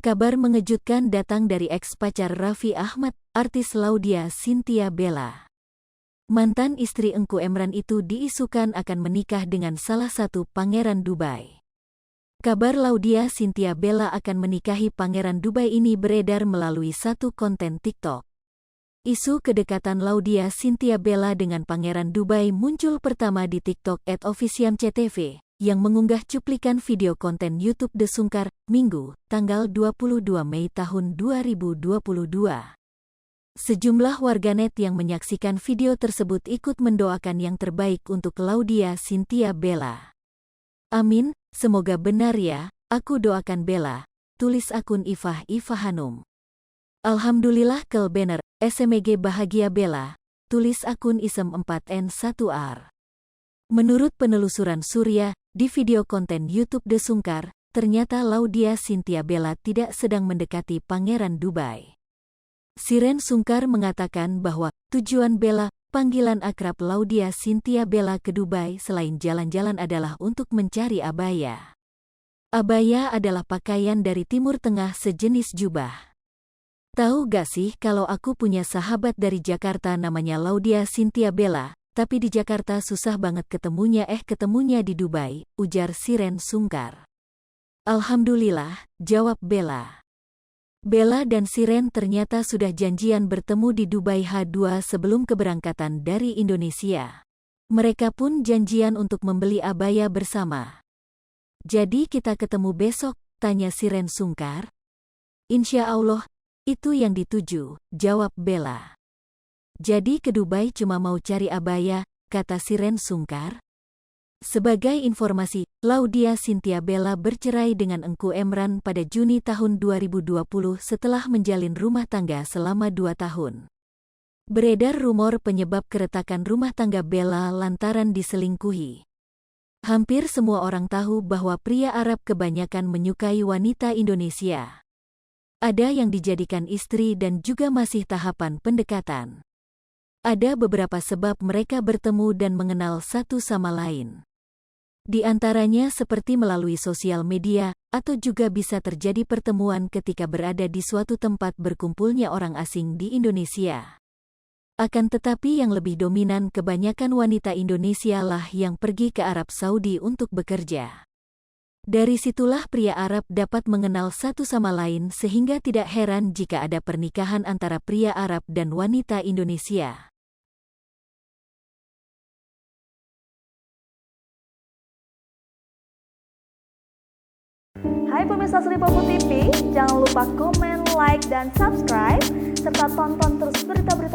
Kabar mengejutkan datang dari eks-pacar Raffi Ahmad, artis Laudya Chintya Bella. Mantan istri Engku Emran itu diisukan akan menikah dengan salah satu pangeran Dubai. Kabar Laudya Chintya Bella akan menikahi pangeran Dubai ini beredar melalui satu konten TikTok. Isu kedekatan Laudya Chintya Bella dengan pangeran Dubai muncul pertama di TikTok @officiamctv, yang mengunggah cuplikan video konten YouTube The Sungkar, Minggu, tanggal 22 Mei tahun 2022. Sejumlah warganet yang menyaksikan video tersebut ikut mendoakan yang terbaik untuk Laudya Chintya Bella. Amin, semoga benar ya, aku doakan Bella, tulis akun Ifah Hanum. Alhamdulillah kel bener, SMG bahagia Bella, tulis akun Isem 4N1R. Menurut penelusuran Surya, di video konten YouTube The Sungkar, ternyata Laudya Chintya Bella tidak sedang mendekati pangeran Dubai. Siren Sungkar mengatakan bahwa tujuan Bella, panggilan akrab Laudya Chintya Bella ke Dubai selain jalan-jalan adalah untuk mencari abaya. Abaya adalah pakaian dari Timur Tengah sejenis jubah. Tahu gak sih kalau aku punya sahabat dari Jakarta namanya Laudya Chintya Bella, tapi di Jakarta susah banget ketemunya di Dubai, ujar Siren Sungkar. Alhamdulillah, jawab Bella. Bella dan Siren ternyata sudah janjian bertemu di Dubai H2 sebelum keberangkatan dari Indonesia. Mereka pun janjian untuk membeli abaya bersama. Jadi kita ketemu besok, tanya Siren Sungkar. Insya Allah, itu yang dituju, jawab Bella. Jadi ke Dubai cuma mau cari abaya, kata Siren Sungkar. Sebagai informasi, Laudya Chintya Bella bercerai dengan Engku Emran pada Juni tahun 2020 setelah menjalin rumah tangga selama 2 tahun. Beredar rumor penyebab keretakan rumah tangga Bella lantaran diselingkuhi. Hampir semua orang tahu bahwa pria Arab kebanyakan menyukai wanita Indonesia. Ada yang dijadikan istri dan juga masih tahapan pendekatan. Ada beberapa sebab mereka bertemu dan mengenal satu sama lain. Di antaranya seperti melalui sosial media, atau juga bisa terjadi pertemuan ketika berada di suatu tempat berkumpulnya orang asing di Indonesia. Akan tetapi yang lebih dominan kebanyakan wanita Indonesia lah yang pergi ke Arab Saudi untuk bekerja. Dari situlah pria Arab dapat mengenal satu sama lain sehingga tidak heran jika ada pernikahan antara pria Arab dan wanita Indonesia. Hai pemirsa Sri Popo TV, jangan lupa komen, like, dan subscribe, serta tonton terus berita-berita